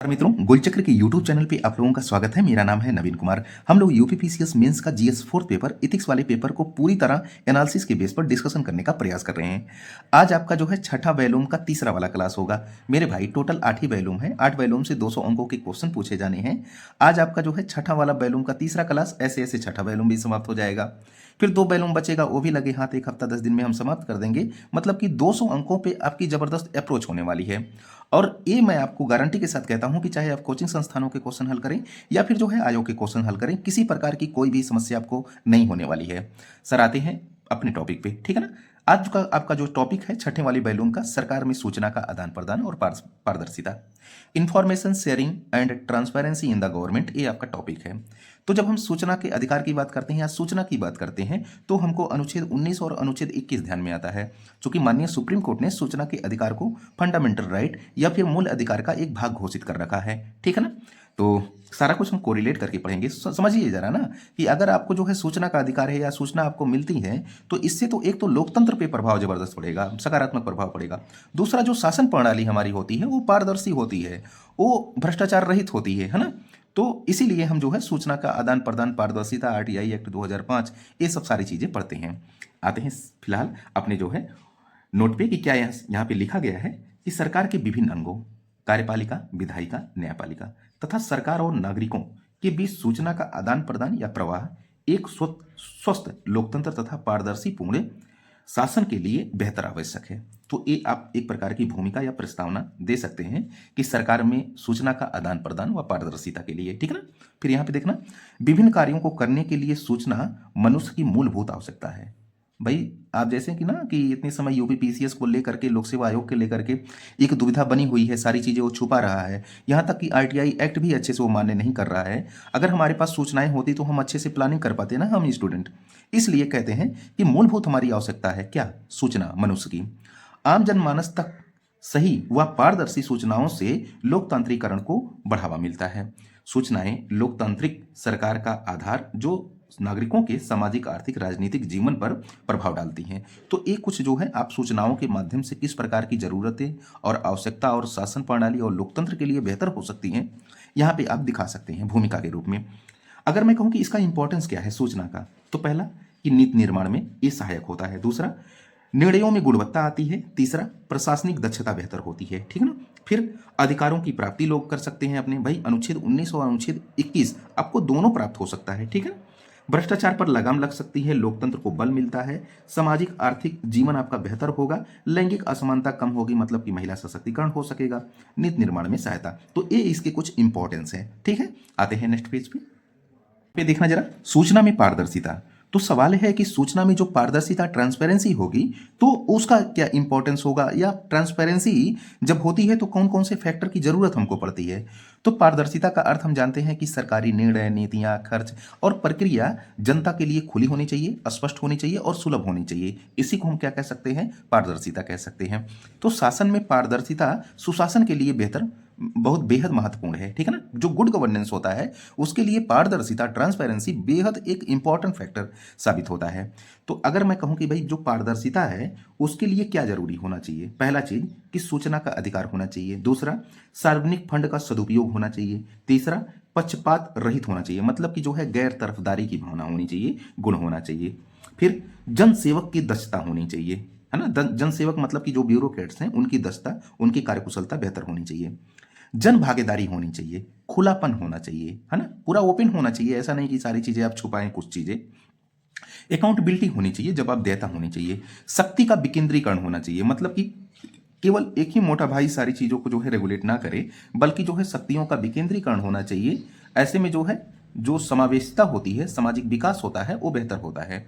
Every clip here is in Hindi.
मित्रों, गोलचक्र के यूट्यूब चैनल पे आप लोगों का स्वागत है। मेरा नाम है नवीन कुमार। हम लोग यूपीपीसीएस मेंस का जीएस फोर्थ पेपर इथिक्स वाले पेपर को पूरी तरह एनालिसिस के बेस पर डिस्कशन करने का प्रयास कर रहे हैं। आज आपका जो है छठा वैल्यूम का तीसरा वाला क्लास होगा। मेरे भाई टोटल 8 ही वैल्यूम है। 8 वैल्यूम से 200 अंकों के क्वेश्चन पूछे जाने हैं। आज आपका जो है छठा वाला वैल्यूम का तीसरा क्लास, ऐसे ऐसे छठा वैल्यूम भी समाप्त हो जाएगा। फिर 2 वैल्यूम बचेगा, वो भी लगे हाथ 1 हफ्ता 10 दिन में हम समाप्त कर देंगे। मतलब कि 200 अंकों पे आपकी जबरदस्त अप्रोच होने वाली है। और ये मैं आपको गारंटी के साथ कहता हूं कि चाहे आप कोचिंग संस्थानों के क्वेश्चन हल करें या फिर जो है आयोग के क्वेश्चन हल करें, किसी प्रकार की कोई भी समस्या आपको नहीं होने वाली है। सर आते हैं अपने टॉपिक पे, ठीक है ना। आज का आपका जो टॉपिक है छठे वाली वैल्यूम का, सरकार में सूचना का आदान प्रदान और पारदर्शिता, information sharing and transparency in the government, ये आपका टॉपिक है। तो जब हम सूचना के अधिकार की बात करते हैं या सूचना की बात करते हैं तो हमको अनुच्छेद 19 और अनुच्छेद 21 ध्यान में आता है, क्योंकि माननीय सुप्रीम कोर्ट ने सूचना के अधिकार को फंडामेंटल राइट या फिर मूल अधिकार का एक भाग घोषित कर रखा है, ठीक है ना। तो सारा कुछ हम कोरिलेट करके पढ़ेंगे। समझिए जरा ना कि अगर आपको जो है सूचना का अधिकार है या सूचना आपको मिलती है तो इससे तो एक तो लोकतंत्र पे प्रभाव जबरदस्त पड़ेगा, सकारात्मक प्रभाव पड़ेगा। दूसरा, जो शासन प्रणाली हमारी होती है वो पारदर्शी होती है, वो भ्रष्टाचार रहित होती है ना। तो इसीलिए हम जो है सूचना का आदान प्रदान, पारदर्शिता, आरटीआई एक्ट 2005, ये सब सारी चीजें पढ़ते हैं। आते हैं फिलहाल अपने जो है नोट पे कि क्या यहाँ पे लिखा गया है कि सरकार के विभिन्न अंगों, कार्यपालिका, विधायिका, न्यायपालिका तथा सरकार और नागरिकों के बीच सूचना का आदान प्रदान या प्रवाह एक स्वस्थ लोकतंत्र तथा पारदर्शी पूर्ण शासन के लिए बेहतर आवश्यक है। तो ये आप एक प्रकार की भूमिका या प्रस्तावना दे सकते हैं कि सरकार में सूचना का आदान प्रदान व पारदर्शिता के लिए, ठीक है ना। फिर यहाँ पे देखना, विभिन्न कार्यों को करने के लिए सूचना मनुष्य की मूलभूत आवश्यकता है। भाई आप जैसे कि ना कि इतने समय यूपीपीसीएस को लेकर के, लोक सेवा आयोग के लेकर के एक दुविधा बनी हुई है, सारी चीज़ें वो छुपा रहा है। यहाँ तक कि आरटीआई एक्ट भी अच्छे से वो मान्य नहीं कर रहा है। अगर हमारे पास सूचनाएं होती तो हम अच्छे से प्लानिंग कर पाते ना हम स्टूडेंट। इसलिए कहते हैं कि मूलभूत हमारी आवश्यकता है क्या, सूचना मनुष्य की। आम जनमानस तक सही व पारदर्शी सूचनाओं से लोकतांत्रिकरण को बढ़ावा मिलता है। सूचनाएं लोकतांत्रिक सरकार का आधार, जो नागरिकों के सामाजिक, आर्थिक, राजनीतिक जीवन पर प्रभाव डालती हैं। तो ये कुछ जो है आप सूचनाओं के माध्यम से किस प्रकार की जरूरतें और आवश्यकता और शासन प्रणाली और लोकतंत्र के लिए बेहतर हो सकती हैं, यहाँ पे आप दिखा सकते हैं भूमिका के रूप में। अगर मैं कहूँ कि इसका इंपॉर्टेंस क्या है सूचना का, तो पहला कि नीति निर्माण में ये सहायक होता है। दूसरा, निर्णयों में गुणवत्ता आती है। तीसरा, प्रशासनिक दक्षता बेहतर होती है, ठीक है ना। फिर अधिकारों की प्राप्ति लोग कर सकते हैं अपने, भाई अनुच्छेद 19 और अनुच्छेद 21 आपको दोनों प्राप्त हो सकता है, ठीक है। भ्रष्टाचार पर लगाम लग सकती है, लोकतंत्र को बल मिलता है, सामाजिक आर्थिक जीवन आपका बेहतर होगा, लैंगिक असमानता कम होगी, मतलब कि महिला सशक्तिकरण हो सकेगा, नीति निर्माण में सहायता। तो ये इसके कुछ इंपॉर्टेंस है, ठीक है। आते हैं नेक्स्ट पेज पे देखना जरा, सूचना में पारदर्शिता। तो सवाल है कि सूचना में जो पारदर्शिता, ट्रांसपेरेंसी होगी तो उसका क्या इंपॉर्टेंस होगा, या ट्रांसपेरेंसी जब होती है तो कौन कौन से फैक्टर की जरूरत हमको पड़ती है। तो पारदर्शिता का अर्थ हम जानते हैं कि सरकारी निर्णय, नीतियां, खर्च और प्रक्रिया जनता के लिए खुली होनी चाहिए, स्पष्ट होनी चाहिए और सुलभ होनी चाहिए। इसी को हम क्या कह सकते हैं, पारदर्शिता कह सकते हैं। तो शासन में पारदर्शिता सुशासन के लिए बेहतर, बहुत बेहद महत्वपूर्ण है, ठीक है ना। जो गुड गवर्नेंस होता है उसके लिए पारदर्शिता, ट्रांसपेरेंसी बेहद एक इंपॉर्टेंट फैक्टर साबित होता है। तो अगर मैं कहूं कि भाई जो पारदर्शिता है उसके लिए क्या जरूरी होना चाहिए, पहला चीज कि सूचना का अधिकार होना चाहिए। दूसरा, सार्वजनिक फंड का सदुपयोग होना चाहिए। तीसरा, पक्षपात रहित होना चाहिए, मतलब कि जो है गैर तरफदारी की भावना होनी चाहिए, गुण होना चाहिए। फिर जन सेवक की दक्षता होनी चाहिए, है ना। जन सेवक मतलब कि जो ब्यूरोक्रेट्स हैं उनकी दक्षता, उनकी कार्यकुशलता बेहतर होनी चाहिए। जन भागीदारी होनी चाहिए, खुलापन होना चाहिए, है ना, पूरा ओपन होना चाहिए, ऐसा नहीं कि सारी चीजें आप छुपाएं कुछ चीजें। अकाउंटेबिलिटी होनी चाहिए, जवाबदेहता होनी चाहिए। शक्ति का विकेंद्रीकरण होना चाहिए, मतलब कि केवल एक ही मोटा भाई सारी चीजों को जो है रेगुलेट ना करे, बल्कि जो है शक्तियों का विकेंद्रीकरण होना चाहिए। ऐसे में जो है जो समावेशिता होती है, सामाजिक विकास होता है, वो बेहतर होता है।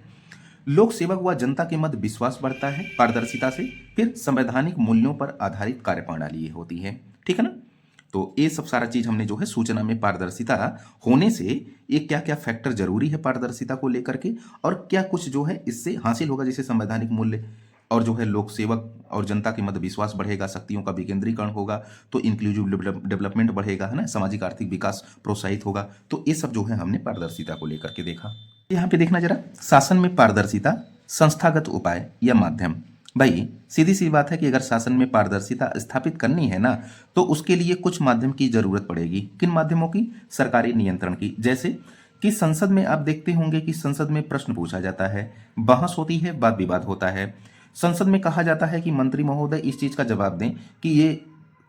लोक सेवक व जनता के मध्य विश्वास बढ़ता है पारदर्शिता से। फिर संवैधानिक मूल्यों पर आधारित कार्यप्रणाली होती है, ठीक है ना। तो ये सब सारा चीज हमने जो है सूचना में पारदर्शिता होने से ये क्या क्या फैक्टर जरूरी है पारदर्शिता को लेकर के, और क्या कुछ जो है इससे हासिल होगा, जैसे संवैधानिक मूल्य और जो है लोक सेवक और जनता के मध्य विश्वास बढ़ेगा, शक्तियों का विकेंद्रीकरण होगा, तो इंक्लूसिव डेवलपमेंट बढ़ेगा, है ना, सामाजिक आर्थिक विकास प्रोत्साहित होगा। तो ये सब जो है हमने पारदर्शिता को लेकर के देखा। यहाँ पे देखना जरा, शासन में पारदर्शिता, संस्थागत उपाय या माध्यम। भाई सीधी सी बात है कि अगर शासन में पारदर्शिता स्थापित करनी है ना, तो उसके लिए कुछ माध्यम की जरूरत पड़ेगी। किन माध्यमों की? सरकारी नियंत्रण की। जैसे कि संसद में आप देखते होंगे कि संसद में प्रश्न पूछा जाता है, बहस होती है, वाद विवाद होता है। संसद में कहा जाता है कि मंत्री महोदय इस चीज का जवाब दें कि ये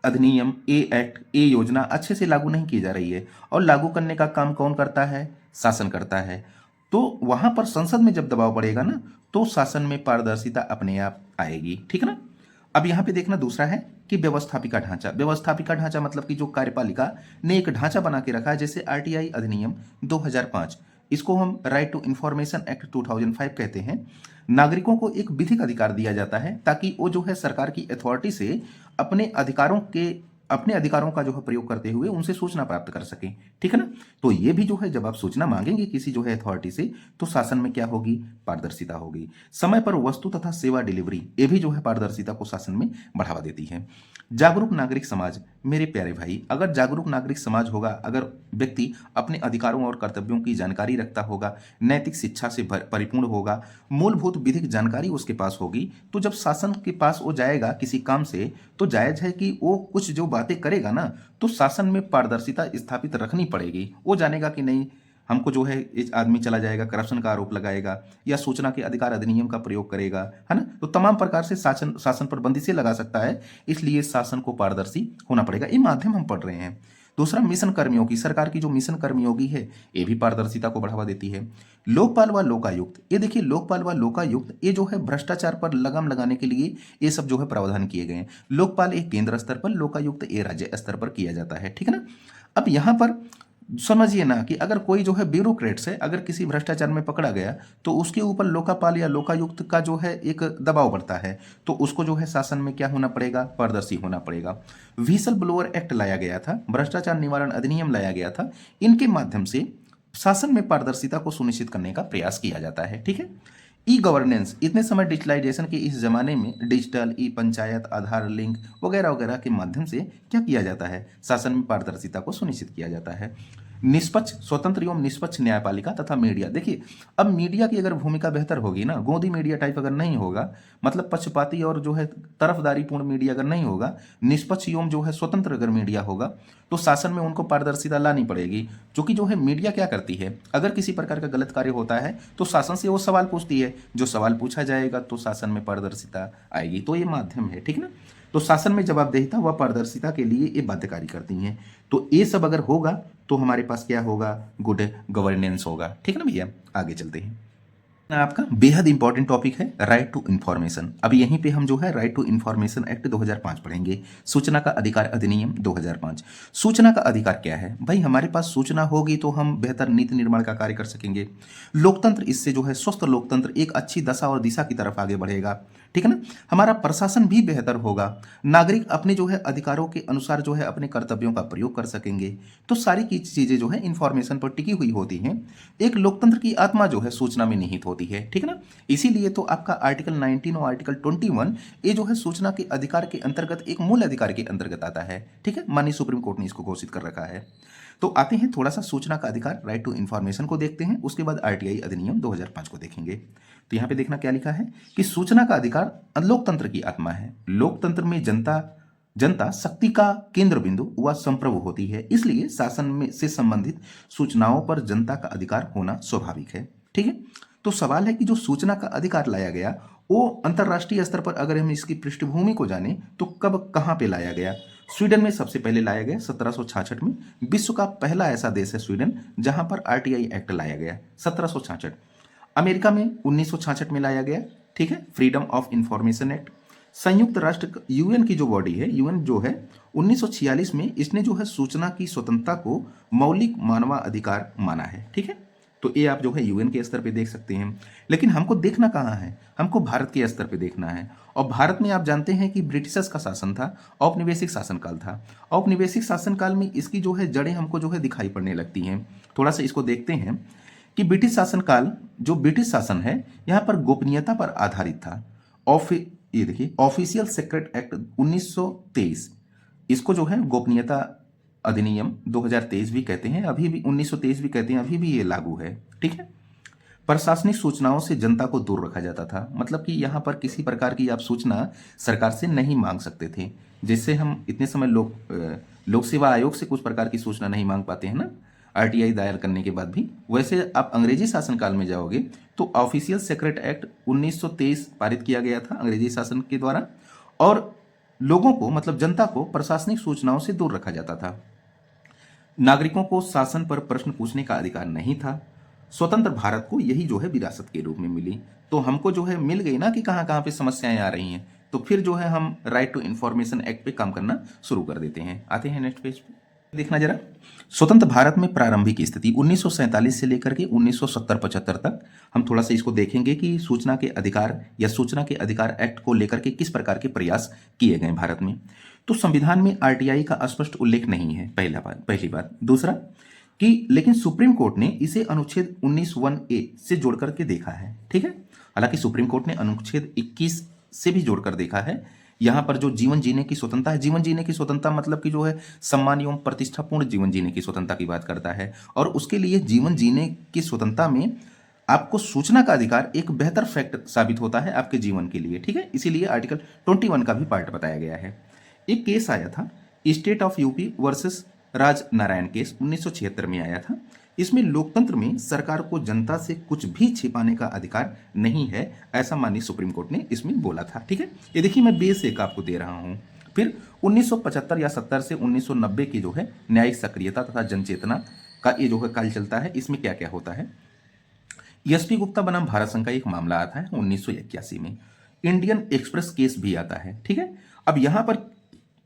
अधिनियम, ए एक्ट, ए योजना अच्छे से लागू नहीं की जा रही है, और लागू करने का काम कौन करता है? शासन करता है। तो वहां पर संसद में जब दबाव पड़ेगा ना, तो शासन में पारदर्शिता अपने आप आएगी। ठीक है ना? अब यहां पे देखना दूसरा है कि व्यवस्थापिका ढांचा। व्यवस्थापिका ढांचा मतलब कि जो कार्यपालिका ने एक ढांचा बना के रखा है, जैसे आरटीआई अधिनियम 2005, इसको हम राइट टू इंफॉर्मेशन एक्ट 2005 कहते हैं। नागरिकों को एक विधिक अधिकार दिया जाता है ताकि वो जो है सरकार की अथॉरिटी से अपने अधिकारों का जो है प्रयोग करते हुए उनसे सूचना प्राप्त कर सकें। ठीक है ना? तो ये भी जो है जब आप सूचना मांगेंगे किसी जो है अथॉरिटी से, तो शासन में क्या होगी? पारदर्शिता होगी। समय पर वस्तु तथा सेवा डिलीवरी, ये भी जो है पारदर्शिता को शासन में बढ़ावा देती है। जागरूक नागरिक समाज। मेरे प्यारे भाई, अगर जागरूक नागरिक समाज होगा, अगर व्यक्ति अपने अधिकारों और कर्तव्यों की जानकारी रखता होगा, नैतिक शिक्षा से परिपूर्ण होगा, मूलभूत विधिक जानकारी उसके पास होगी, तो जब शासन के पास वो जाएगा किसी काम से, तो जायज है कि वो कुछ जो बातें करेगा ना, तो शासन में पारदर्शिता स्थापित रखनी पड़ेगी। वो जानेगा कि नहीं, हमको जो है इस आदमी चला जाएगा, करप्शन का आरोप लगाएगा या सूचना के अधिकार अधिनियम का प्रयोग करेगा, है ना? तो तमाम प्रकार से शासन शासन पर बंदिशें लगा सकता है। इसलिए शासन को पारदर्शी होना पड़ेगा। ये माध्यम हम पढ़ रहे हैं। दूसरा, मिशन कर्मियों की। सरकार की जो मिशन कर्मयोगी है, ये भी पारदर्शिता को बढ़ावा देती है। लोकपाल व लोकायुक्त। ये देखिए, लोकपाल व लोकायुक्त ये जो है भ्रष्टाचार पर लगाम लगाने के लिए ये सब जो है प्रावधान किए गए हैं। लोकपाल एक केंद्र स्तर पर, लोकायुक्त ये राज्य स्तर पर किया जाता है। ठीक है ना? अब यहां पर समझिए ना कि अगर कोई जो है ब्यूरोक्रेट्स है, अगर किसी भ्रष्टाचार में पकड़ा गया, तो उसके ऊपर लोकापाल या लोकायुक्त का जो है एक दबाव बढ़ता है। तो उसको जो है शासन में क्या होना पड़ेगा? पारदर्शी होना पड़ेगा। व्हिसल ब्लोअर एक्ट लाया गया था, भ्रष्टाचार निवारण अधिनियम लाया गया था। इनके माध्यम से शासन में पारदर्शिता को सुनिश्चित करने का प्रयास किया जाता है। ठीक है? E governance. इतने समय डिजिटलाइजेशन के इस जमाने में डिजिटल ई पंचायत, आधार लिंक वगैरह वगैरह के माध्यम से क्या किया जाता है? शासन में पारदर्शिता को सुनिश्चित किया जाता है। निष्पक्ष, स्वतंत्र एवं निष्पक्ष न्यायपालिका तथा मीडिया। देखिए, अब मीडिया की अगर भूमिका बेहतर होगी ना, गोदी मीडिया टाइप अगर नहीं होगा, मतलब पक्षपाती और जो है तरफदारीपूर्ण मीडिया अगर नहीं होगा, निष्पक्ष एवं जो है स्वतंत्र अगर मीडिया होगा, तो शासन में उनको पारदर्शिता लानी पड़ेगी। क्योंकि जो है मीडिया क्या करती है, अगर किसी प्रकार का गलत कार्य होता है तो शासन से वो सवाल पूछती है, जो सवाल पूछा जाएगा तो शासन में पारदर्शिता आएगी। तो ये माध्यम है। ठीक ना? तो शासन में जवाबदेहिता व पारदर्शिता के लिए ये बाध्यकारी करती हैं। तो ये सब अगर होगा तो हमारे पास क्या होगा? गुड गवर्नेंस होगा। ठीक है ना भैया? आगे चलते हैं। आपका बेहद इंपॉर्टेंट टॉपिक है राइट टू इंफॉर्मेशन। अब यहीं पे हम जो है राइट टू इंफॉर्मेशन एक्ट 2005 पढ़ेंगे, सूचना का अधिकार अधिनियम 2005। सूचना का अधिकार क्या है भाई? हमारे पास सूचना होगी तो हम बेहतर नीति निर्माण का कार्य कर सकेंगे। लोकतंत्र, इससे जो है स्वस्थ लोकतंत्र एक अच्छी दशा और दिशा की तरफ आगे बढ़ेगा। ठीक है ना? हमारा प्रशासन भी बेहतर होगा। नागरिक अपने जो है अधिकारों के अनुसार जो है अपने कर्तव्यों का प्रयोग कर सकेंगे। तो सारी की चीजें जो है इंफॉर्मेशन पर टिकी हुई होती हैं। एक लोकतंत्र की आत्मा जो है सूचना में निहित होती है। ठीक है ना? इसीलिए तो आपका आर्टिकल 19 और आर्टिकल 21 ये जो है सूचना के अधिकार के अंतर्गत एक मूल अधिकार के अंतर्गत आता है। ठीक है? माननीय सुप्रीम कोर्ट ने इसको घोषित कर रखा है। तो आते हैं थोड़ा सा सूचना का अधिकार, राइट टू इंफॉर्मेशन को देखते हैं, उसके बाद आरटीआई अधिनियम 2005 को देखेंगे। तो यहाँ पे देखना क्या लिखा है कि सूचना का अधिकार लोकतंत्र की आत्मा है। लोकतंत्र में जनता शक्ति का केंद्र बिंदु व संप्रभु होती है, इसलिए शासन में से संबंधित सूचनाओं पर जनता का अधिकार होना स्वाभाविक है। ठीक है? तो सवाल है कि जो सूचना का अधिकार लाया गया वो अंतरराष्ट्रीय स्तर पर अगर हम इसकी पृष्ठभूमि को जाने तो कब कहां पे लाया गया? स्वीडन में सबसे पहले लाया गया 1766 में। विश्व का पहला ऐसा देश है स्वीडन जहां पर आरटीआई एक्ट लाया गया 1766। अमेरिका में 1966 में लाया गया। ठीक है? Freedom of information act. संयुक्त राष्ट्र यूएन की जो बॉडी है, यूएन जो है 1946 में इसने जो है सूचना की स्वतंत्रता को मौलिक मानवाधिकार माना है। ठीक है? तो ये आप जो है यूएन के स्तर पे देख सकते हैं। लेकिन हमको देखना कहाँ है? हमको भारत के स्तर पे देखना है। और भारत में आप जानते हैं कि ब्रिटिशर्स का शासन था, औपनिवेशिक शासनकाल था। औपनिवेशिक शासनकाल में इसकी जो है जड़ें हमको जो है दिखाई पड़ने लगती हैं। थोड़ा सा इसको देखते हैं कि ब्रिटिश शासनकाल, जो ब्रिटिश शासन है यहाँ पर गोपनीयता पर आधारित था। ये देखिए, ऑफिशियल सीक्रेट एक्ट 1923, इसको जो है गोपनीयता अधिनियम 2023 भी कहते हैं, अभी भी 1923 भी कहते हैं, अभी भी ये लागू है। ठीक है? प्रशासनिक सूचनाओं से जनता को दूर रखा जाता था, मतलब कि यहाँ पर किसी प्रकार की आप सूचना सरकार से नहीं मांग सकते थे। जिससे हम इतने समय लोक सेवा आयोग से कुछ प्रकार की सूचना नहीं मांग पाते हैं ना, आरटीआई दायर करने के बाद भी। वैसे आप अंग्रेजी शासनकाल में जाओगे तो ऑफिशियल सेक्रेट एक्ट 1923 पारित किया गया था अंग्रेजी शासन के द्वारा, और लोगों को मतलब जनता को प्रशासनिक सूचनाओं से दूर रखा जाता था। नागरिकों को शासन पर प्रश्न पूछने का अधिकार नहीं था। स्वतंत्र भारत को यही जो है विरासत के रूप में मिली। तो हमको जो है मिल गई ना कि कहाँ कहाँ पे समस्याएं आ रही हैं, तो फिर जो है हम राइट टू इंफॉर्मेशन एक्ट पे काम करना शुरू कर देते हैं। आते हैं नेक्स्ट पेज पे, देखना जरा। स्वतंत्र भारत में प्रारंभिक स्थिति 1947 से लेकर के 1970-75 तक हम थोड़ा सा इसको देखेंगे कि सूचना के अधिकार या सूचना के अधिकार एक्ट को लेकर के किस प्रकार के प्रयास किए गए भारत में। तो संविधान में आरटीआई का स्पष्ट उल्लेख नहीं है, पहली बात। दूसरा कि लेकिन सुप्रीम कोर्ट ने इसे अनुच्छेद 19(1)(a) से जोड़ करके देखा है, ठीक है। हालांकि सुप्रीम कोर्ट ने अनुच्छेद 21 से भी जोड़कर देखा है। यहाँ पर जो जीवन जीने की स्वतंत्रता है, जीवन जीने की स्वतंत्रता मतलब कि जो है सम्मान एवं प्रतिष्ठापूर्ण जीवन जीने की स्वतंत्रता की बात करता है, और उसके लिए जीवन जीने की स्वतंत्रता में आपको सूचना का अधिकार एक बेहतर फैक्ट साबित होता है आपके जीवन के लिए, ठीक है। इसीलिए आर्टिकल 21 का भी पार्ट बताया गया है। एक केस आया था state of UP versus Raj Narayan case 1976 में आया था। इसमें लोकतंत्र में सरकार को जनता से कुछ भी छिपाने का अधिकार नहीं है, ऐसा माननीय सुप्रीम कोर्ट ने इसमें बोला था, ठीक है। ये देखिए मैं बेस एक आपको दे रहा हूं। फिर 1975 या 70 से 1990 की जो है न्यायिक सक्रियता तथा जनचेतना का ये जो है काल चलता है। इसमें क्या क्या होता है। एसपी गुप्ता बनाम भारत संघ का एक मामला आता है 1981 में। इंडियन एक्सप्रेस केस भी आता है, ठीक है। अब यहां पर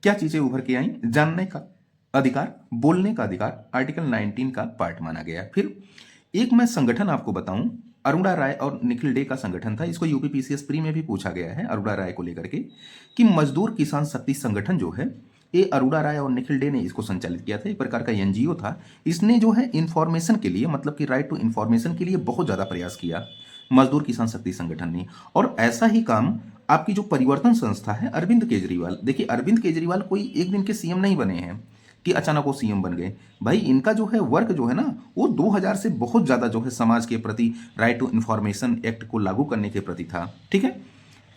क्या चीजें उभर के आई, जानने का अधिकार, बोलने का अधिकार आर्टिकल 19 का पार्ट माना गया। फिर एक मैं संगठन आपको बताऊं, अरुणा राय और निखिल डे का संगठन था। इसको यूपीपीसीएस प्री में भी पूछा गया है अरुणा राय को लेकर के, कि मजदूर किसान शक्ति संगठन जो है ये अरुणा राय और निखिल डे ने इसको संचालित किया था। एक प्रकार का एनजीओ था। इसने जो है इंफॉर्मेशन के लिए मतलब कि राइट टू इंफॉर्मेशन के लिए बहुत ज्यादा प्रयास किया मजदूर किसान शक्ति संगठन ने। और ऐसा ही काम आपकी जो परिवर्तन संस्था है अरविंद केजरीवाल, देखिए अरविंद केजरीवाल कोई एक दिन के सीएम नहीं बने हैं कि अचानक वो सीएम बन गए। भाई इनका जो है वर्क जो है ना वो 2000 से बहुत ज़्यादा जो है समाज के प्रति राइट टू इंफॉर्मेशन एक्ट को लागू करने के प्रति था, ठीक है।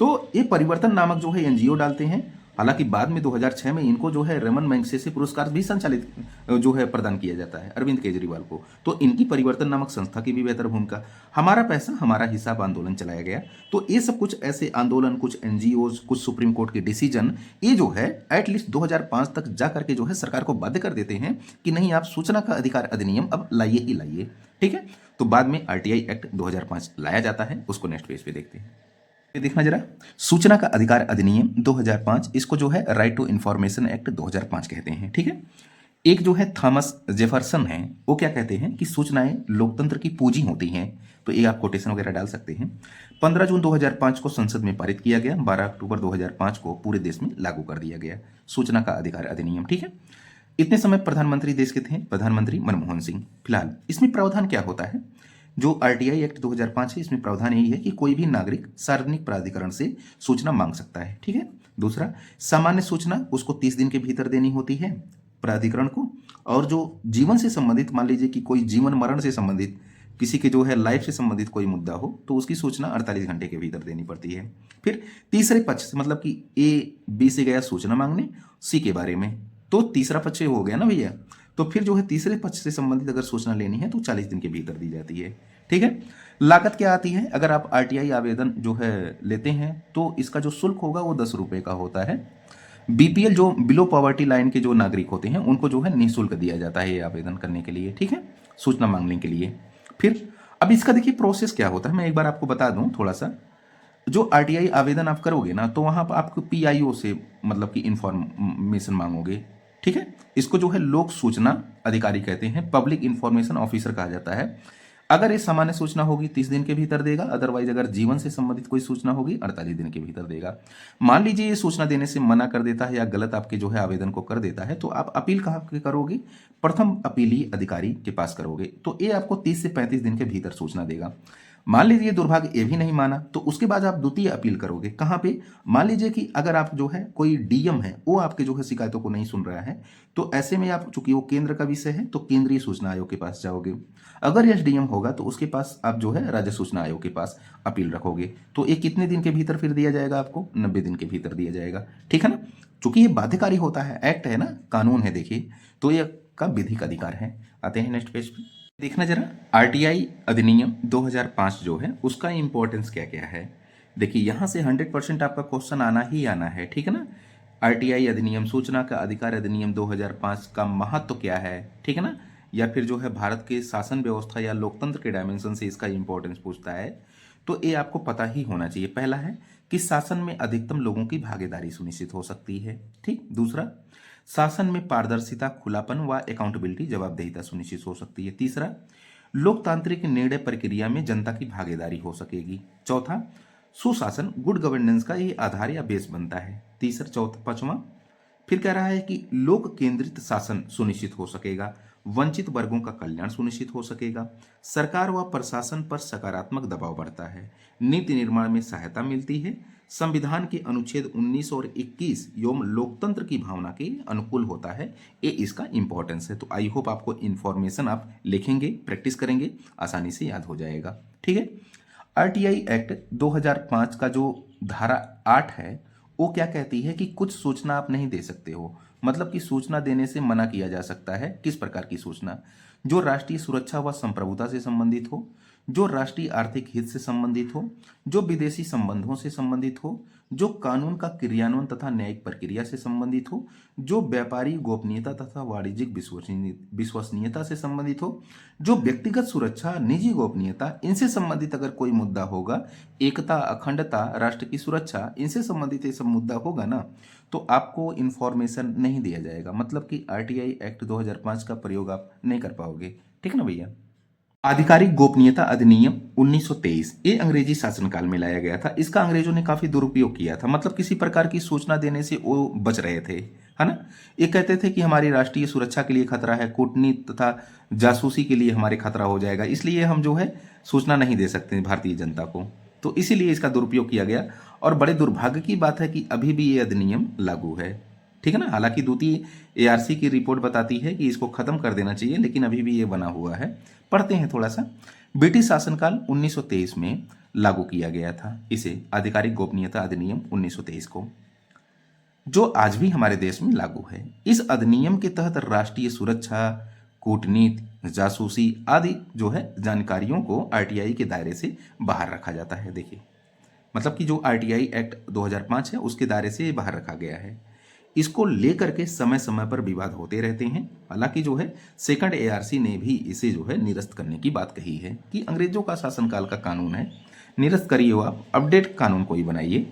तो ये परिवर्तन नामक जो है एनजीओ डालते हैं। हालांकि बाद में 2006 में इनको जो है रमन मैग्सेसे पुरस्कार भी संचालित जो है प्रदान किया जाता है अरविंद केजरीवाल को। तो इनकी परिवर्तन नामक संस्था की भी बेहतर भूमिका। हमारा पैसा हमारा हिसाब आंदोलन चलाया गया। तो ये सब कुछ ऐसे आंदोलन, कुछ एनजीओज, कुछ सुप्रीम कोर्ट के डिसीजन, ये जो है एटलीस्ट 2005 तक जा करके जो है सरकार को बाध्य कर देते हैं कि नहीं आप सूचना का अधिकार अधिनियम अब लाइए ही लाइए, ठीक है। तो बाद में आरटीआई एक्ट 2005 लाया जाता है। उसको नेक्स्ट पेज पे देखते हैं। ये देखना जरा, सूचना का अधिकार अधिनियम 2005, इसको जो है राइट टू इंफॉर्मेशन एक्ट 2005 कहते हैं, ठीक है। एक जो है थॉमस जेफरसन है, वो क्या कहते हैं कि सूचनाएं लोकतंत्र की पूंजी होती हैं। तो ये आप कोटेशन वगैरह डाल सकते हैं। 15 जून 2005 को संसद में पारित किया गया। 12 अक्टूबर 2005 को पूरे देश में लागू कर दिया गया सूचना का अधिकार अधिनियम, ठीक है। इतने समय प्रधानमंत्री देश के थे प्रधानमंत्री मनमोहन सिंह। फिलहाल इसमें प्रावधान क्या होता है, जो आरटीआई एक्ट 2005 है इसमें प्रावधान यही है कि कोई भी नागरिक सार्वजनिक प्राधिकरण से सूचना मांग सकता है, ठीक है। दूसरा, सामान्य सूचना उसको 30 दिन के भीतर देनी होती है प्राधिकरण को। और जो जीवन से संबंधित, मान लीजिए कि कोई जीवन मरण से संबंधित, किसी के जो है लाइफ से संबंधित कोई मुद्दा हो तो उसकी सूचना 48 घंटे के भीतर देनी पड़ती है। फिर तीसरे पक्ष से, मतलब कि ए बी से गया सूचना मांगने सी के बारे में, तो तीसरा पक्ष हो गया ना भैया। तो फिर जो है तीसरे पक्ष से संबंधित अगर सूचना लेनी है तो 40 दिन के भीतर दी जाती है, ठीक है। लागत क्या आती है, अगर आप आरटीआई आवेदन जो है लेते हैं तो इसका जो शुल्क होगा वो 10 रुपये का होता है। बीपीएल जो बिलो पॉवर्टी लाइन के जो नागरिक होते हैं उनको जो है निःशुल्क दिया जाता है ये आवेदन करने के लिए, ठीक है, सूचना मांगने के लिए। फिर अब इसका देखिए प्रोसेस क्या होता है, मैं एक बार आपको बता दूं थोड़ा सा। जो आरटीआई आवेदन आप करोगे ना तो वहां पर आपको पीआईओ से मतलब कि इंफॉर्मेशन मांगोगे, ठीक है। इसको जो है लोक सूचना अधिकारी कहते हैं, पब्लिक इंफॉर्मेशन ऑफिसर कहा जाता है। अगर ये सामान्य सूचना होगी 30 दिन के भीतर देगा, अदरवाइज अगर जीवन से संबंधित कोई सूचना होगी 48 दिन के भीतर देगा। मान लीजिए ये सूचना देने से मना कर देता है या गलत आपके जो है आवेदन को कर देता है तो आप अपील कहाँ करोगे, प्रथम अपीली अधिकारी के पास करोगे। तो ये आपको 30 से 35 दिन के भीतर सूचना देगा। मान लीजिए दुर्भाग्य ये भी नहीं माना, तो उसके बाद आप द्वितीय अपील करोगे। कहाँ पे? मान लीजिए कि अगर आप जो है कोई डीएम है वो आपके जो है शिकायतों को नहीं सुन रहा है, तो ऐसे में आप, चूंकि वो केंद्र का विषय है, तो केंद्रीय सूचना आयोग के पास जाओगे। अगर एसडीएम होगा तो उसके पास आप जो है राज्य सूचना आयोग के पास अपील रखोगे। तो ये कितने दिन के भीतर फिर दिया जाएगा आपको? 90 दिन के भीतर दिया जाएगा। ठीक है ना? चूंकि ये बाध्यकारी होता है, एक्ट है ना, कानून है, देखिए, तो ये का विधिक अधिकार है। आते हैं नेक्स्ट पेज पे, देखना जरा आरटीआई अधिनियम 2005 जो है उसका इंपॉर्टेंस क्या क्या है। देखिए यहाँ से 100% आपका क्वेश्चन आना ही आना है। ठीक है ना? आरटीआई अधिनियम, सूचना का अधिकार अधिनियम 2005 का महत्व क्या है, ठीक है ना, या फिर जो है भारत के शासन व्यवस्था या लोकतंत्र के डायमेंशन से इसका इंपॉर्टेंस पूछता है, तो ये आपको पता ही होना चाहिए। पहला है कि शासन में अधिकतम लोगों की भागीदारी सुनिश्चित हो सकती है। ठीक। दूसरा, शासन में पारदर्शिता, खुलापन व अकाउंटेबिलिटी, जवाबदेहिता सुनिश्चित हो सकती है। तीसरा, लोकतांत्रिक निर्णय प्रक्रिया में जनता की भागीदारी हो सकेगी। चौथा, सुशासन, गुड गवर्नेंस का ये आधार या बेस बनता है। तीसरा, चौथा, पांचवा, फिर कह रहा है कि लोक केंद्रित शासन सुनिश्चित हो सकेगा, वंचित वर्गों का कल्याण सुनिश्चित हो सकेगा, सरकार व प्रशासन पर सकारात्मक दबाव बढ़ता है, नीति निर्माण में सहायता मिलती है, संविधान के अनुच्छेद 19 और 21 एवं लोकतंत्र की भावना के अनुकूल होता है। ये इसका इंपॉर्टेंस है। तो आई होप आपको इंफॉर्मेशन आप लिखेंगे, प्रैक्टिस करेंगे, आसानी से याद हो जाएगा। ठीक है। आरटीआई एक्ट 2005 का जो धारा 8 है वो क्या कहती है कि कुछ सूचना आप नहीं दे सकते हो। मतलब कि सूचना देने से मना किया जा सकता है। किस प्रकार की सूचना? जो राष्ट्रीय सुरक्षा व संप्रभुता से संबंधित हो, जो राष्ट्रीय आर्थिक हित से संबंधित हो, जो विदेशी संबंधों से संबंधित हो, जो कानून का क्रियान्वयन तथा न्यायिक प्रक्रिया से संबंधित हो, जो व्यापारी गोपनीयता तथा वाणिज्यिक विश्वसनीयता से संबंधित हो, जो व्यक्तिगत सुरक्षा, निजी गोपनीयता, इनसे संबंधित अगर कोई मुद्दा होगा, एकता, अखंडता, राष्ट्र की सुरक्षा, इनसे संबंधित ये सब मुद्दा होगा ना, तो आपको इंफॉर्मेशन नहीं दिया जाएगा। मतलब कि आरटीआई एक्ट 2005 का प्रयोग आप नहीं कर पाओगे। ठीक ना भैया? आधिकारिक गोपनीयता अधिनियम 1923 ये अंग्रेजी शासनकाल में लाया गया था। इसका अंग्रेजों ने काफी दुरुपयोग किया था। मतलब किसी प्रकार की सूचना देने से वो बच रहे थे, है ना। ये कहते थे कि हमारी राष्ट्रीय सुरक्षा के लिए खतरा है, कूटनीति तथा जासूसी के लिए हमारे खतरा हो जाएगा, इसलिए हम जो है सूचना नहीं दे सकते भारतीय जनता को। तो इसीलिए इसका दुरुपयोग किया गया। और बड़े दुर्भाग्य की बात है कि अभी भी ये अधिनियम लागू है। ठीक है ना। हालांकि द्वितीय एआरसी की रिपोर्ट बताती है कि इसको खत्म कर देना चाहिए, लेकिन अभी भी ये बना हुआ है। पढ़ते हैं थोड़ा सा। ब्रिटिश शासनकाल 1923 में लागू किया गया था इसे, आधिकारिक गोपनीयता अधिनियम 1923 को, जो आज भी हमारे देश में लागू है। इस अधिनियम के तहत राष्ट्रीय सुरक्षा, कूटनीति, जासूसी आदि जो है जानकारियों को आरटीआई के दायरे से बाहर रखा जाता है। देखिए, मतलब कि जो आरटीआई एक्ट 2005 है उसके दायरे से बाहर रखा गया है। इसको लेकर के समय समय पर विवाद होते रहते हैं। हालांकि जो है सेकंड एआरसी ने भी इसे जो है निरस्त करने की बात कही है कि अंग्रेजों का शासनकाल का कानून है, निरस्त करिए, आप अपडेट कानून को ही बनाइए।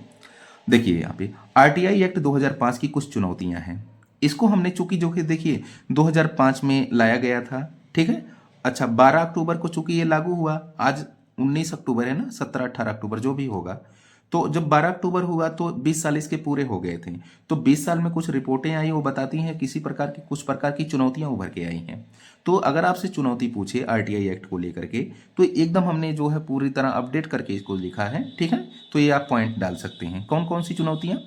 देखिए यहाँ पे आरटीआई एक्ट 2005 की कुछ चुनौतियां हैं। इसको हमने चूंकि जो कि देखिए 2005 में लाया गया था, ठीक है। अच्छा, 12 अक्टूबर को चूंकि ये लागू हुआ, आज 19 अक्टूबर है ना, 17-18 अक्टूबर जो भी होगा, तो जब 12 अक्टूबर हुआ तो 20 साल इसके पूरे हो गए थे। तो 20 साल में कुछ रिपोर्टें आई, वो बताती हैं किसी प्रकार की, कुछ प्रकार की चुनौतियां उभर के आई हैं। तो अगर आपसे चुनौती पूछे आरटीआई एक्ट को लेकर के, तो एकदम हमने जो है पूरी तरह अपडेट करके इसको लिखा है। ठीक है। तो ये आप पॉइंट डाल सकते हैं। कौन कौन सी चुनौतियां?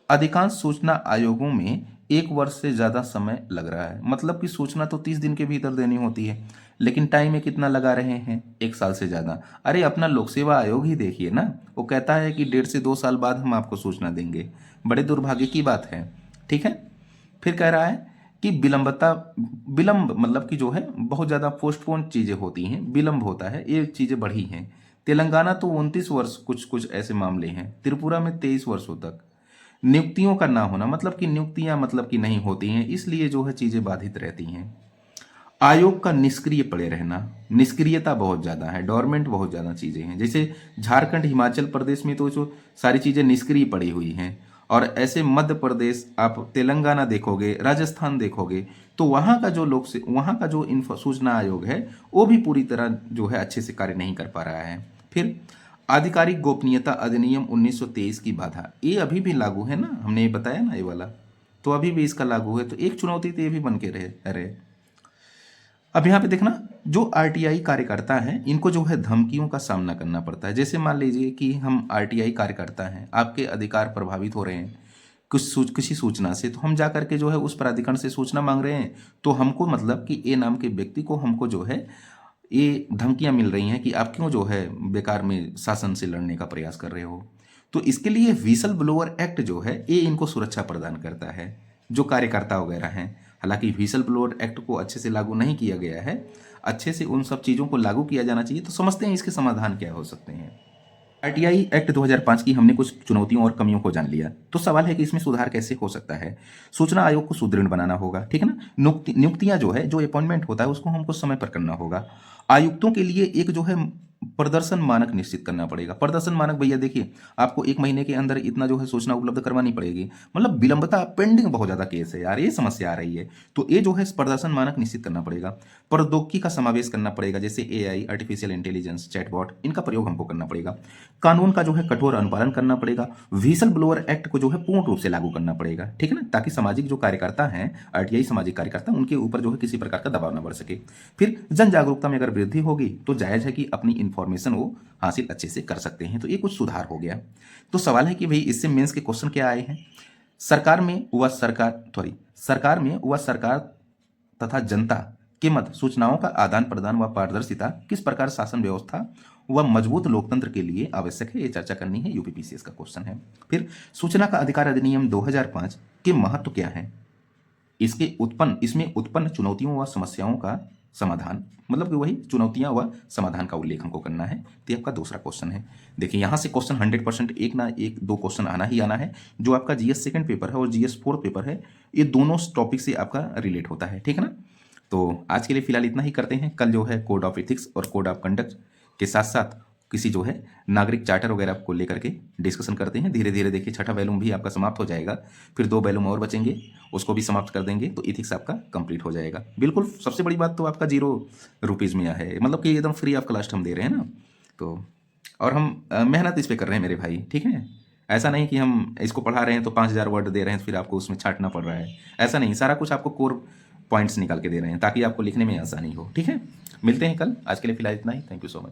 अधिकांश सूचना आयोगों में 1 वर्ष से ज़्यादा समय लग रहा है। मतलब कि सूचना तो 30 दिन के भीतर देनी होती है, लेकिन टाइम में कितना लगा रहे हैं? 1 साल से ज़्यादा। अरे अपना लोक सेवा आयोग ही देखिए ना, वो कहता है कि 1.5 से 2 साल बाद हम आपको सूचना देंगे। बड़े दुर्भाग्य की बात है। ठीक है। फिर कह रहा है कि विलंब मतलब कि जो है बहुत ज़्यादा पोस्टपोन चीज़ें होती हैं, विलंब होता है, ये चीज़ें बढ़ी हैं। तेलंगाना तो 29 वर्ष कुछ कुछ ऐसे मामले हैं, त्रिपुरा में 23 वर्षों तक। नियुक्तियों का ना होना, मतलब कि नियुक्तियां मतलब कि नहीं होती हैं, इसलिए जो है चीजें बाधित रहती हैं। आयोग का निष्क्रिय पड़े रहना, निष्क्रियता बहुत ज्यादा है, डोरमेंट बहुत ज्यादा चीजें हैं। जैसे झारखंड, हिमाचल प्रदेश में तो जो सारी चीजें निष्क्रिय पड़ी हुई हैं, और ऐसे मध्य प्रदेश, आप तेलंगाना देखोगे, राजस्थान देखोगे, तो वहां का जो वहां का जो सूचना आयोग है वो भी पूरी तरह जो है अच्छे से कार्य नहीं कर पा रहा है। फिर आधिकारिक गोपनीयता अधिनियम 1923 की बाधा, ये अभी भी लागू है ना, हमने ये बताया ना ये वाला, तो अभी भी इसका लागू है। तो एक चुनौती तो ये भी बन के रहे। अरे अब यहाँ पे देखना, जो आरटीआई कार्यकर्ता हैं इनको जो है धमकियों का सामना करना पड़ता है। जैसे मान लीजिए कि हम आरटीआई कार्यकर्ता हैं, आपके अधिकार प्रभावित हो रहे हैं किसी सूचना से, तो हम जा करके जो है उस प्राधिकरण से सूचना मांग रहे हैं, तो हमको मतलब कि ए नाम के व्यक्ति को हमको जो है ये धमकियां मिल रही हैं कि आप क्यों जो है बेकार में शासन से लड़ने का प्रयास कर रहे हो। तो इसके लिए व्हिसल ब्लोअर एक्ट जो है ये इनको सुरक्षा प्रदान करता है, जो कार्यकर्ता वगैरह हैं। हालांकि व्हिसल ब्लोअर एक्ट को अच्छे से लागू नहीं किया गया है, अच्छे से उन सब चीज़ों को लागू किया जाना चाहिए। तो समझते हैं इसके समाधान क्या हो सकते हैं। आरटीआई एक्ट 2005 की हमने कुछ चुनौतियों और कमियों को जान लिया, तो सवाल है कि इसमें सुधार कैसे हो सकता है। सूचना आयोग को सुदृढ़ बनाना होगा, ठीक है ना। नियुक्तियां जो है, जो अपॉइंटमेंट होता है उसको हमको समय पर करना होगा। आयुक्तों के लिए एक जो है प्रदर्शन मानक निश्चित करना पड़ेगा। प्रदर्शन मानक भैया देखिए, आपको 1 महीने के अंदर इतना जो है सूचना उपलब्ध करवानी पड़ेगी। मतलब विलंबता, पेंडिंग बहुत ज़्यादा केस है यार, ये समस्या आ रही है। तो ये जो है प्रदर्शन मानक निश्चित करना पड़ेगा। प्रौद्योगिकी का समावेश करना पड़ेगा, जैसे एआई, आर्टिफिशियल इंटेलिजेंस, चैटबॉट, इनका प्रयोग हमको करना पड़ेगा। कानून का जो है कठोर अनुपालन करना पड़ेगा। व्हिसल ब्लोअर एक्ट को जो है पूर्ण रूप से लागू करना पड़ेगा, ठीक है ना, ताकि सामाजिक जो कार्यकर्ता हैं, आरटीआई सामाजिक कार्यकर्ता, उनके ऊपर जो है किसी प्रकार का दबाव न बढ़ सके। फिर जन जागरूकता में अगर वृद्धि होगी तो जायज़ है कि अपनी इन्फॉर्मेशन वो हासिल अच्छे से कर सकते हैं। तो ये कुछ सुधार हो गया। तो सवाल है कि भाई इससे मेंस के क्वेश्चन क्या आए हैं। सरकार में व सरकार तथा जनता के मध्य सूचनाओं का आदान प्रदान व पारदर्शिता किस प्रकार शासन व्यवस्था व मजबूत लोकतंत्र के लिए आवश्यक है, ये चर्चा करनी है। यूपीपीसीएस का क्वेश्चन है। फिर सूचना का अधिकार अधिनियम 2005 के महत्व क्या है, इसमें उत्पन्न चुनौतियों व समस्याओं का समाधान, मतलब कि वही चुनौतियां व समाधान का उल्लेख हमको करना है। तो ये आपका दूसरा क्वेश्चन है। देखिए यहाँ से क्वेश्चन 100% एक ना एक दो क्वेश्चन आना ही आना है। जो आपका जीएस सेकंड पेपर है और जीएस फोर्थ पेपर है, ये दोनों टॉपिक से आपका रिलेट होता है, ठीक है ना। तो आज के लिए फिलहाल इतना ही करते हैं। कल जो है कोड ऑफ एथिक्स और कोड ऑफ कंडक्ट के साथ साथ किसी जो है नागरिक चार्टर वगैरह को लेकर के डिस्कशन करते हैं। धीरे धीरे देखिए छठा वैल्यूम भी आपका समाप्त हो जाएगा, फिर 2 वैल्यूम और बचेंगे, उसको भी समाप्त कर देंगे तो इथिक्स आपका कंप्लीट हो जाएगा। बिल्कुल सबसे बड़ी बात तो आपका 0 रुपीज़ में है, मतलब कि एकदम फ्री ऑफ कॉस्ट हम दे रहे हैं ना। तो और हम मेहनत इस पर कर रहे हैं मेरे भाई, ठीक है। ऐसा नहीं कि हम इसको पढ़ा रहे हैं तो 5000 वर्ड दे रहे हैं फिर आपको उसमें छांटना पड़ रहा है, ऐसा नहीं। सारा कुछ आपको कोर पॉइंट्स निकाल के दे रहे हैं ताकि आपको लिखने में आसानी हो, ठीक है। मिलते हैं कल, आज के लिए फिलहाल इतना ही। Thank you so much.